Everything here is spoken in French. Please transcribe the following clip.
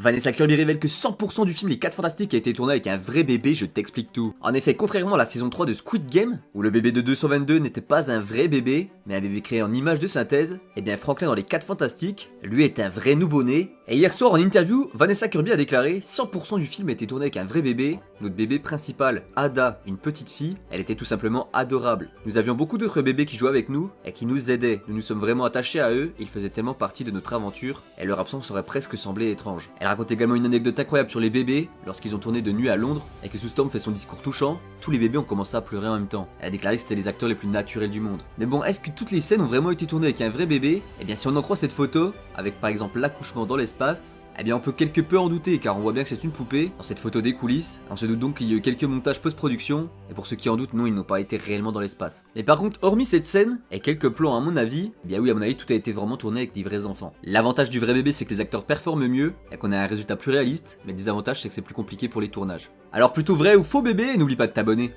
Vanessa Kirby révèle que 100% du film Les 4 Fantastiques a été tourné avec un vrai bébé, je t'explique tout. En effet, contrairement à la saison 3 de Squid Game, où le bébé de 222 n'était pas un vrai bébé, mais un bébé créé en image de synthèse, eh bien Franklin dans Les 4 Fantastiques, lui est un vrai nouveau-né. Et hier soir en interview, Vanessa Kirby a déclaré 100% du film a été tourné avec un vrai bébé. Notre bébé principal, Ada, une petite fille, elle était tout simplement adorable. Nous avions beaucoup d'autres bébés qui jouaient avec nous et qui nous aidaient. Nous nous sommes vraiment attachés à eux, ils faisaient tellement partie de notre aventure et leur absence aurait presque semblé étrange. Elle raconte également une anecdote incroyable sur les bébés, lorsqu'ils ont tourné de nuit à Londres et que Sue Storm fait son discours touchant, tous les bébés ont commencé à pleurer en même temps. Elle a déclaré que c'était les acteurs les plus naturels du monde. Mais bon, est-ce que toutes les scènes ont vraiment été tournées avec un vrai bébé? Eh bien si on en croit cette photo, avec par exemple l'accouchement dans l'espace, eh bien on peut quelque peu en douter car on voit bien que c'est une poupée dans cette photo des coulisses. On se doute donc qu'il y a eu quelques montages post-production et pour ceux qui en doutent, non, ils n'ont pas été réellement dans l'espace. Mais par contre, hormis cette scène et quelques plans à mon avis, eh bien oui, à mon avis, tout a été vraiment tourné avec des vrais enfants. L'avantage du vrai bébé, c'est que les acteurs performent mieux et qu'on a un résultat plus réaliste, mais le désavantage, c'est que c'est plus compliqué pour les tournages. Alors plutôt vrai ou faux bébé, n'oublie pas de t'abonner.